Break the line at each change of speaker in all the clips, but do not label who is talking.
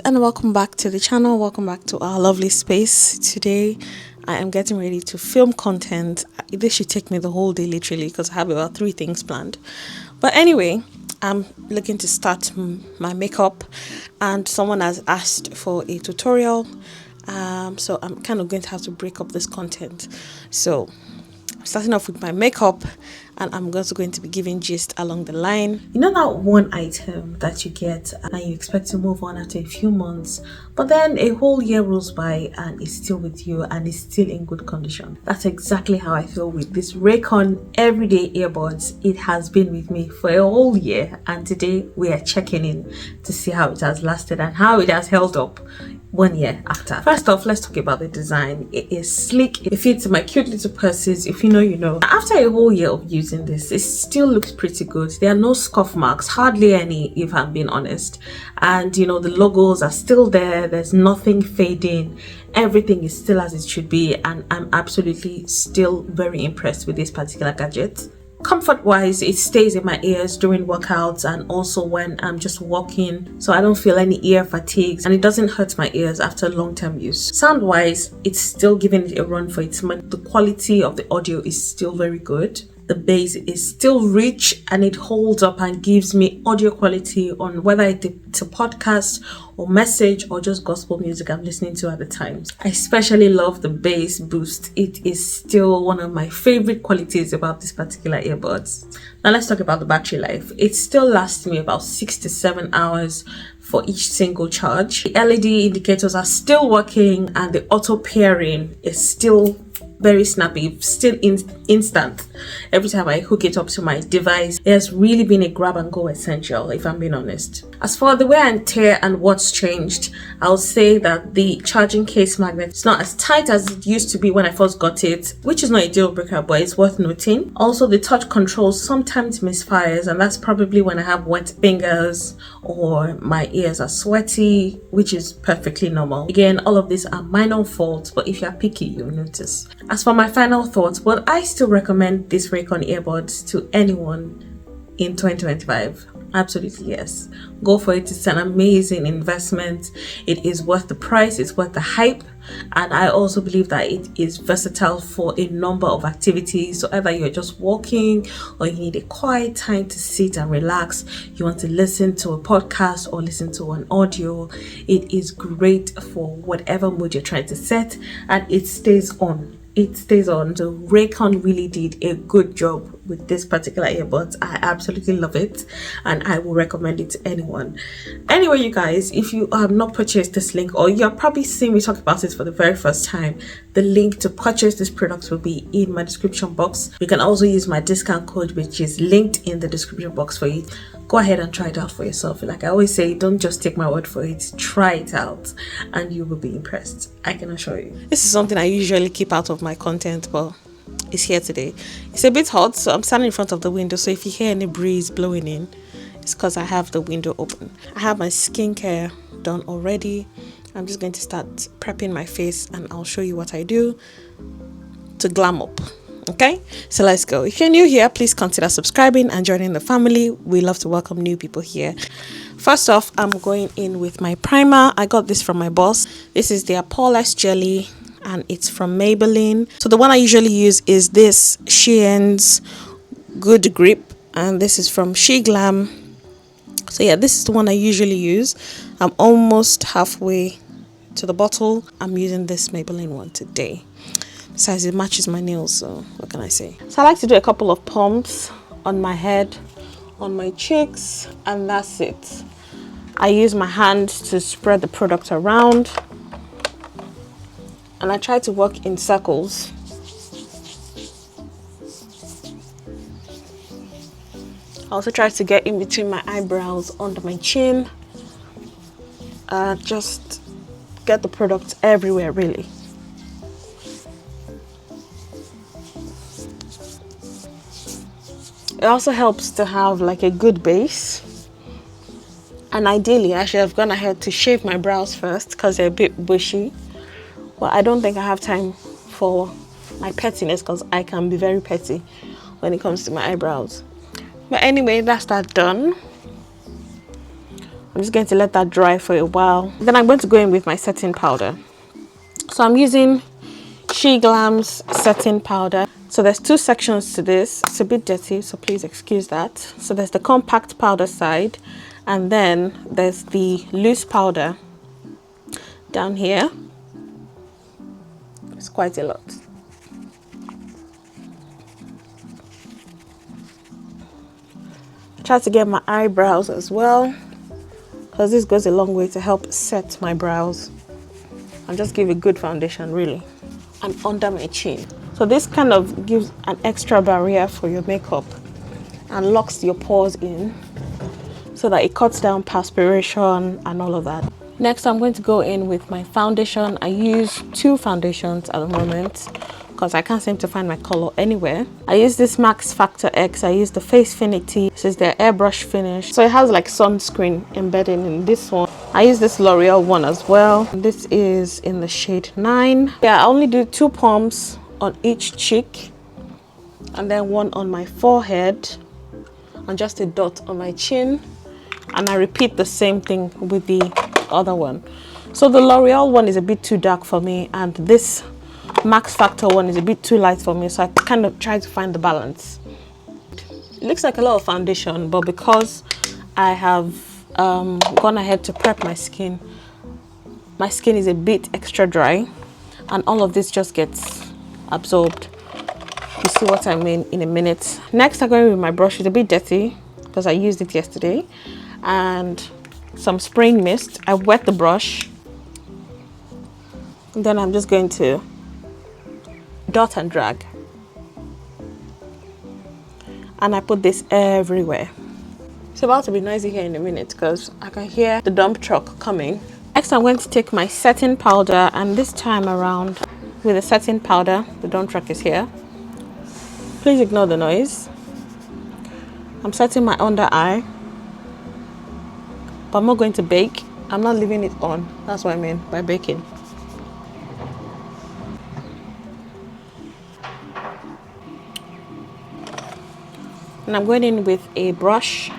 and welcome back to the channel. Welcome back to our lovely space. Today I am getting ready to film content. This should take me the whole day literally because I have about 3 things planned. But anyway, I'm looking to start my makeup and someone has asked for a tutorial. So I'm kind of going to have to break up this content. So I'm starting off with my makeup, and I'm also going to be giving gist along the line. You know that one item that you get and you expect to move on after a few months, but then a whole year rolls by and it's still with you and it's still in good condition. That's exactly how I feel with this Raycon Everyday Earbuds. It has been with me for a whole year, and today we are checking in to see how it has lasted and how it has held up 1 year after. First off, let's talk about the design. It is sleek. It fits in my cute little purses. If you know, you know. After a whole year of using this, it still looks pretty good. There are no scuff marks, hardly any if I'm being honest. And you know, the logos are still there. There's nothing fading. Everything is still as it should be, and I'm absolutely still very impressed with this particular gadget. Comfort wise, it stays in my ears during workouts and also when I'm just walking, so I don't feel any ear fatigues, and it doesn't hurt my ears after long-term use. Sound wise, it's still giving it a run for its money. The quality of the audio is still very good. The bass is still rich and it holds up and gives me audio quality on whether it's a podcast or message or just gospel music I'm listening to at the time. I especially love the bass boost. It is still one of my favorite qualities about this particular earbuds. Now let's talk about the battery life. It still lasts me about 6 to 7 hours for each single charge. The LED indicators are still working and the auto pairing is still very snappy, still instant. Every time I hook it up to my device, it has really been a grab and go essential, if I'm being honest. As for the wear and tear and what's changed, I'll say that the charging case magnet is not as tight as it used to be when I first got it, which is not a deal breaker, but it's worth noting. Also, the touch control sometimes misfires, and that's probably when I have wet fingers or my ears are sweaty, which is perfectly normal. Again, all of these are minor faults, but if you're picky, you'll notice. As for my final thoughts, but I still recommend this Raycon earbuds to anyone in 2025. Absolutely yes, go for it. It's an amazing investment. It is worth the price, it's worth the hype, and I also believe that it is versatile for a number of activities. So either you're just walking or you need a quiet time to sit and relax, you want to listen to a podcast or listen to an audio, it is great for whatever mood you're trying to set, and it stays on. So Raycon really did a good job with this particular earbuds. I absolutely love it and I will recommend it to anyone. Anyway, you guys, if you have not purchased this link or you're probably seeing me talk about it for the very first time, the link to purchase this product will be in my description box. You can also use my discount code, which is linked in the description box for you. Go ahead and try it out for yourself. Like I always say, don't just take my word for it, try it out and you will be impressed, I can assure you. This is something I usually keep out of my content, but it's here today. It's a bit hot, so I'm standing in front of the window, so if you hear any breeze blowing in, it's because I have the window open. I have my skincare done already. I'm just going to start prepping my face and I'll show you what I do to glam up. Okay, so let's go. If you're new here, please consider subscribing and joining the family. We love to welcome new people here. First off, I'm going in with my primer. I got this from my boss. This is their Poreless Jelly and it's from Maybelline. So the one I usually use is this Shein's Good Grip, and this is from Glam. So yeah, this is the one I usually use. I'm almost halfway to the bottle. I'm using this Maybelline one today. Besides, it matches my nails, so what can I say? So I like to do a couple of pumps on my head, on my cheeks, and that's it. I use my hand to spread the product around, and I try to work in circles. I also try to get in between my eyebrows, under my chin, just get the product everywhere really. It also helps to have like a good base, and ideally I should have gone ahead to shave my brows first because they're a bit bushy, but I don't think I have time for my pettiness because I can be very petty when it comes to my eyebrows. But anyway, that's that done. I'm just going to let that dry for a while. Then I'm going to go in with my setting powder. So I'm using Glam's setting powder. So there's two sections to this. It's a bit dirty, so please excuse that. So there's the compact powder side, and then there's the loose powder down here. It's quite a lot. Try to get my eyebrows as well, because this goes a long way to help set my brows and just give a good foundation, really. And under my chin. So this kind of gives an extra barrier for your makeup and locks your pores in so that it cuts down perspiration and all of that. Next, I'm going to go in with my foundation. I use two foundations at the moment because I can't seem to find my color anywhere. I use this Max Factor X. I use the Facefinity. This is their airbrush finish. So it has like sunscreen embedded in this one. I use this L'Oreal one as well. This is in the shade 9. Yeah, I only do 2 pumps on each cheek and then one on my forehead and just a dot on my chin. And I repeat the same thing with the other one. So the L'Oreal one is a bit too dark for me, and this Max Factor one is a bit too light for me, so I kind of try to find the balance. It looks like a lot of foundation, but because I have gone ahead to prep my skin is a bit extra dry, and all of this just gets absorbed. You see what I mean in a minute. Next, I'm going with my brush. It's a bit dirty because I used it yesterday, and some spraying mist. I wet the brush, and then I'm just going to dot and drag, and I put this everywhere. It's about to be noisy here in a minute because I can hear the dump truck coming. Next, I'm going to take my setting powder, and this time around with the setting powder, the dump truck is here. Please ignore the noise. I'm setting my under eye, but I'm not going to bake. I'm not leaving it on. That's what I mean by baking. And I'm going in with a brush.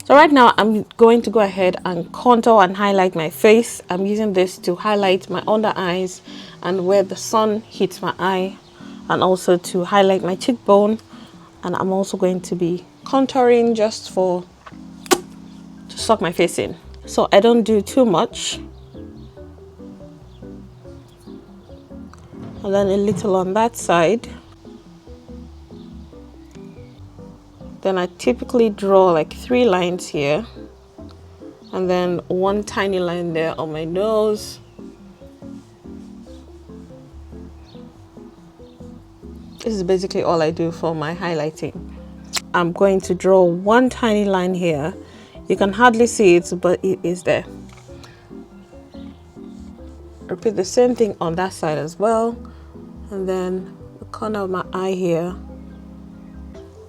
So right now I'm going to go ahead and contour and highlight my face. I'm using this to highlight my under eyes and where the sun hits my eye, and also to highlight my cheekbone. And I'm also going to be contouring just to suck my face in. So I don't do too much. And then a little on that side. Then I typically draw like 3 lines here, and then 1 tiny line there on my nose. This is basically all I do for my highlighting. I'm going to draw 1 tiny line here. You can hardly see it, but it is there. Repeat the same thing on that side as well. And then the corner of my eye here.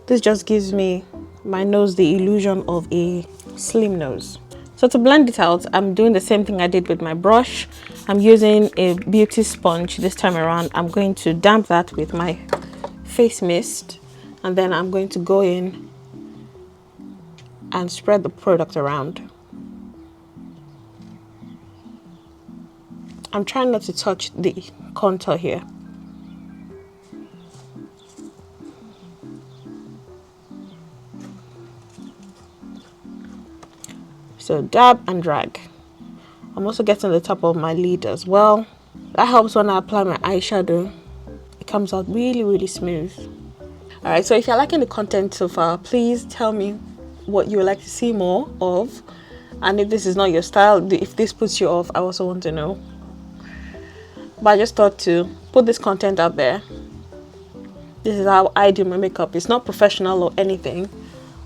This just gives my nose the illusion of a slim nose. So to blend it out, I'm doing the same thing I did with my brush. I'm using a beauty sponge this time around. I'm going to damp that with my face mist, and then I'm going to go in and spread the product around. I'm trying not to touch the contour here. So dab and drag. I'm also getting the top of my lid as well. That helps when I apply my eyeshadow. It comes out really, really smooth. Alright, so if you're liking the content so far, please tell me what you would like to see more of. And if this is not your style, if this puts you off, I also want to know. But I just thought to put this content out there. This is how I do my makeup. It's not professional or anything,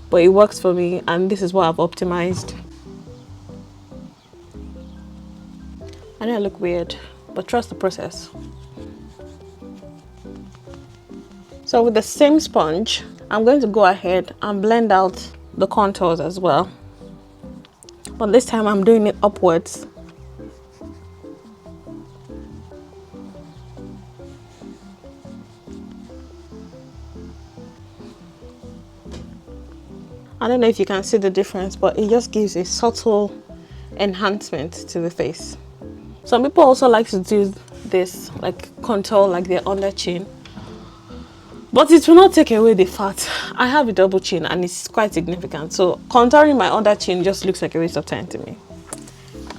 but it works for me, and this is what I've optimized. I know I look weird, but trust the process. So with the same sponge, I'm going to go ahead and blend out the contours as well. But this time I'm doing it upwards. I don't know if you can see the difference, but it just gives a subtle enhancement to the face. Some people also like to do this, like contour like their under chin, but it will not take away the fat. I have a double chin and it's quite significant, so contouring my under chin just looks like a waste of time to me.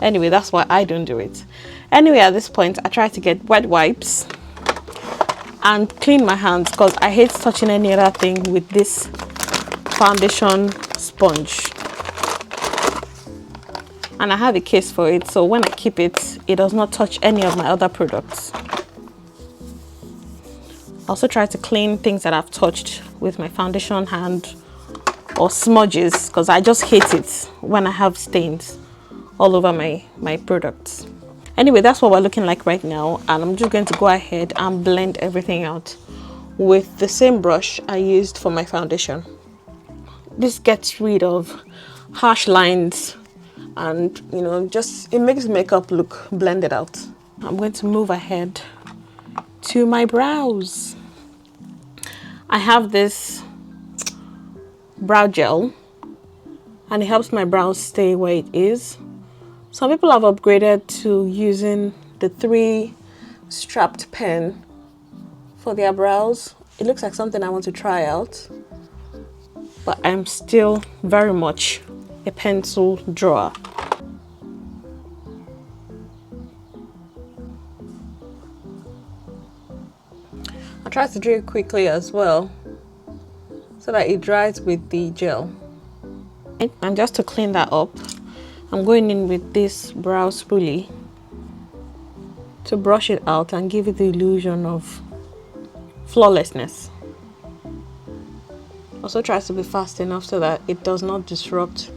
Anyway, that's why I don't do it. Anyway, at this point I try to get wet wipes and clean my hands because I hate touching any other thing with this foundation sponge. And I have a case for it, so when I keep it, it does not touch any of my other products. I also try to clean things that I've touched with my foundation hand or smudges, because I just hate it when I have stains all over my products. Anyway, that's what we're looking like right now, and I'm just going to go ahead and blend everything out with the same brush I used for my foundation. This gets rid of harsh lines and, you know, just it makes makeup look blended out. I'm going to move ahead to my brows. I have this brow gel and it helps my brows stay where it is. Some people have upgraded to using the 3 strapped pen for their brows. It looks like something I want to try out, but I'm still very much a pencil drawer. I try to do it quickly as well so that it dries with the gel. And just to clean that up, I'm going in with this brow spoolie to brush it out and give it the illusion of flawlessness. Also tries to be fast enough so that it does not disrupt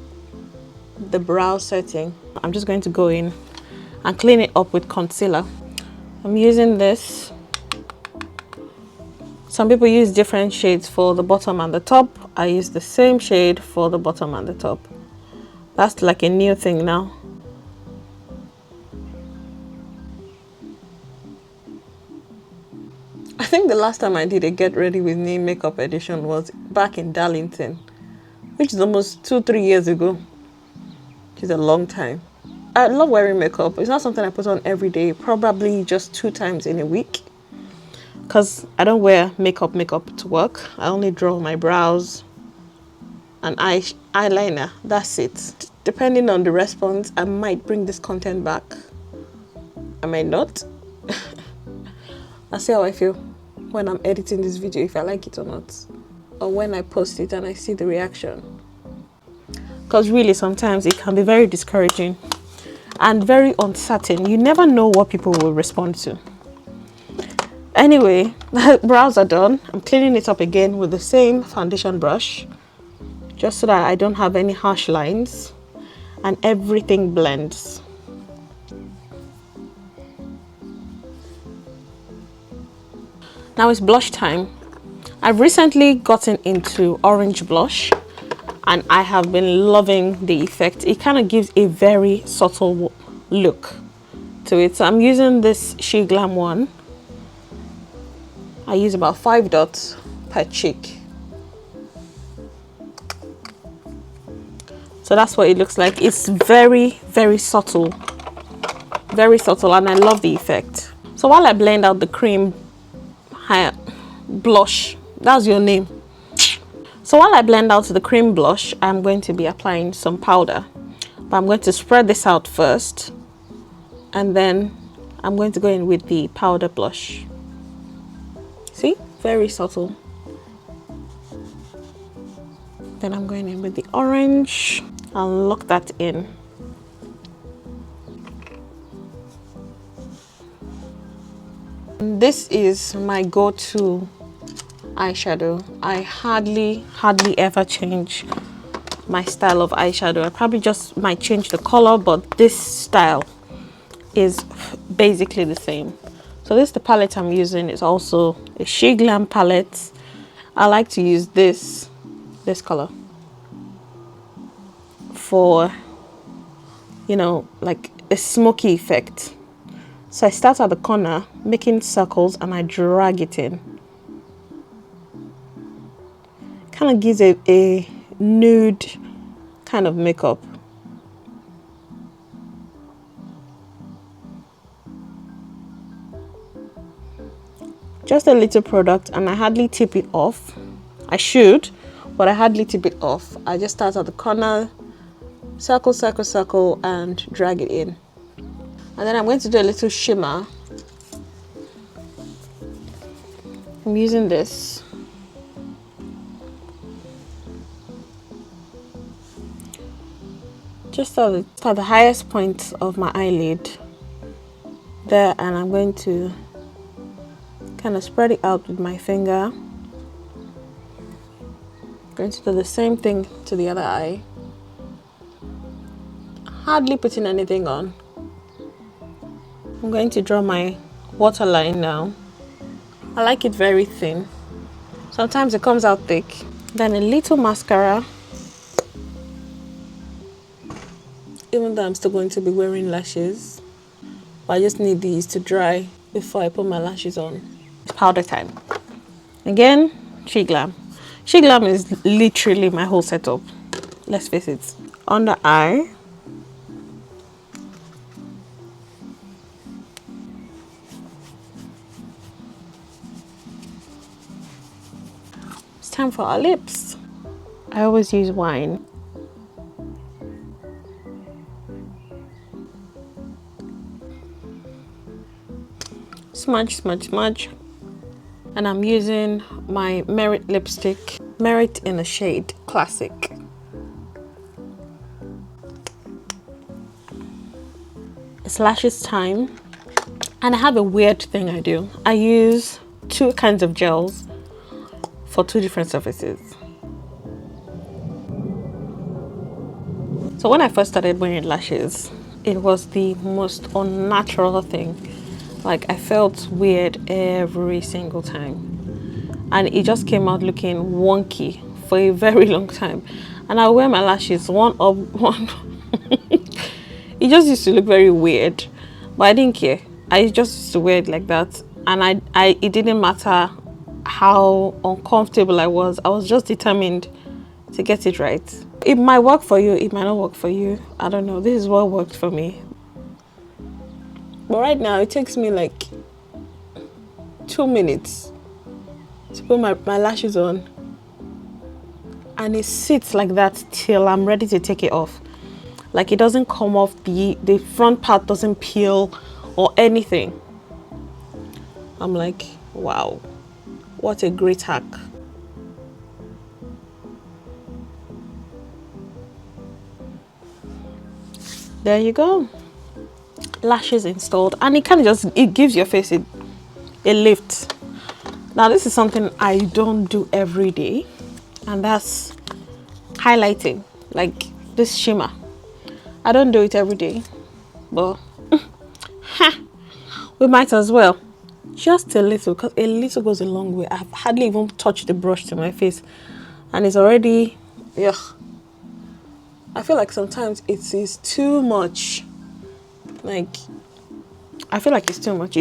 the brow setting. I'm just going to go in and clean it up with concealer. I'm using this. Some people use different shades for the bottom and the top. I use the same shade for the bottom and the top. That's like a new thing now. I think the last time I did a get ready with me makeup edition was back in Darlington, which is almost 2-3 years ago, which is a long time. I love wearing makeup. It's not something I put on every day, probably just 2 times in a week, because I don't wear makeup to work. I only draw my brows and eyeliner. That's it. Depending on the response, I might bring this content back. I might not. I'll see how I feel when I'm editing this video, if I like it or not, or when I post it and I see the reaction. Because really sometimes it can be very discouraging and very uncertain. You never know what people will respond to. Anyway, the brows are done. I'm cleaning it up again with the same foundation brush, just so that I don't have any harsh lines and everything blends. Now it's blush time. I've recently gotten into orange blush and I have been loving the effect. It kind of gives a very subtle look to it. So I'm using this Glam one. I use about 5 dots per cheek. So that's what it looks like. It's very, very subtle. Very subtle, and I love the effect. So while I blend out the cream blush, that's your name. So while I blend out the cream blush, I'm going to be applying some powder. But I'm going to spread this out first, and then I'm going to go in with the powder blush. See? Very subtle. Then I'm going in with the orange. I'll lock that in. This is my go-to eyeshadow. I hardly ever change my style of eyeshadow. I probably just might change the color, but this style is basically the same. So this is the palette I'm using. It's also a Glam palette. I like to use this color for, you know, like a smoky effect. So I start at the corner making circles and I drag it in. Kind of gives a nude kind of makeup. Just a little product, and I hardly tip it off. I should, but I hardly tip it off. I just start at the corner, circle, circle, circle, and drag it in. And then I'm going to do a little shimmer. I'm using this. Just at the highest point of my eyelid there, and I'm going to kind of spread it out with my finger. Going to do the same thing to the other eye. Hardly putting anything on. I'm going to draw my waterline now. I like it very thin. Sometimes it comes out thick. Then a little mascara. Even though I'm still going to be wearing lashes, but I just need these to dry before I put my lashes on. It's powder time. Again, She Glam. She Glam is literally my whole setup. Let's face it. Under eye. It's time for our lips. I always use wine. Smudge, smudge, smudge. And I'm using my Merit lipstick. Merit in the shade Classic. It's lashes time. And I have a weird thing I do. I use 2 kinds of gels for 2 different surfaces. So when I first started wearing lashes, it was the most unnatural thing. Like, I felt weird every single time, and it just came out looking wonky for a very long time. And I wear my lashes one up, one it just used to look very weird, but I didn't care. I just used to wear it like that, and it didn't matter how uncomfortable I was just determined to get it right. It might work for you, it might not work for you. I don't know. This is what worked for me. But right now, it takes me like 2 minutes to put my lashes on. And it sits like that till I'm ready to take it off. Like, it doesn't come off, the front part doesn't peel or anything. I'm like, wow, what a great hack. There you go. Lashes installed, and it gives your face a lift. Now, this is something I don't do every day, and that's highlighting, like this shimmer. I don't do it every day, but we might as well. Just a little, because a little goes a long way. I've hardly even touched the brush to my face, and it's already, yeah. I feel like sometimes it is too much. Like, I feel like it's too much.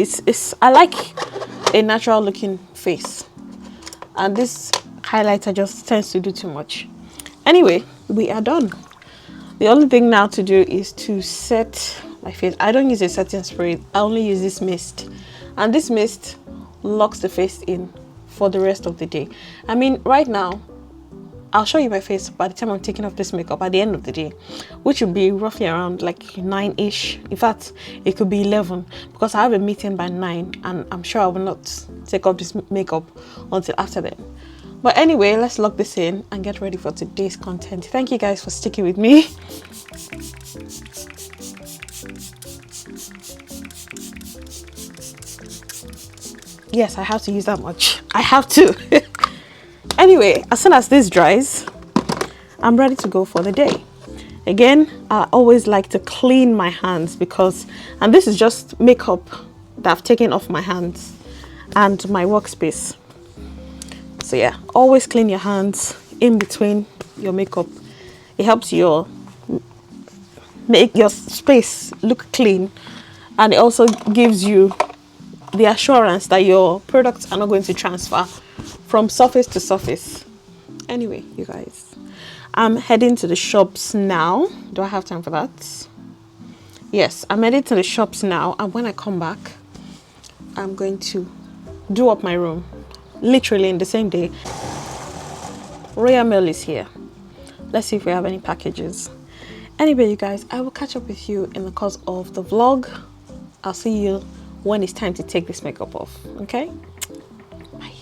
I like a natural looking face, and this highlighter just tends to do too much. Anyway, we are done. The only thing now to do is to set my face. I don't use a setting spray. I only use this mist, and this mist locks the face in for the rest of the day. I mean, right now I'll show you my face by the time I'm taking off this makeup at the end of the day, which will be roughly around like 9-ish. In fact, it could be 11, because I have a meeting by 9, and I'm sure I will not take off this makeup until after then. But anyway, let's lock this in and get ready for today's content. Thank you guys for sticking with me. Yes, I have to use that much. I have to. Anyway, as soon as this dries, I'm ready to go for the day. Again, I always like to clean my hands and this is just makeup that I've taken off my hands and my workspace. So yeah, always clean your hands in between your makeup. It helps make your space look clean, and it also gives you the assurance that your products are not going to transfer from surface to surface. Anyway, you guys, I'm heading to the shops now. Do I have time for that? Yes, I'm heading to the shops now, and when I come back, I'm going to do up my room. Literally in the same day. Royal Mail is here. Let's see if we have any packages. Anyway, you guys, I will catch up with you in the course of the vlog. I'll see you when it's time to take this makeup off, okay? Bye.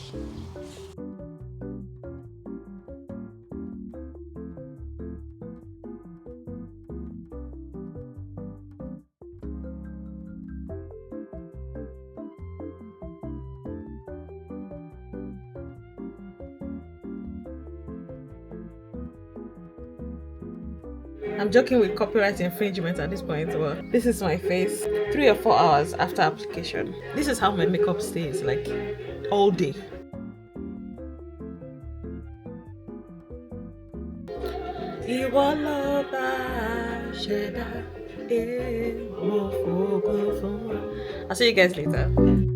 I'm joking with copyright infringement at this point, but this is my face 3 or 4 hours after application. This is how my makeup stays, like all day. I'll see you guys later.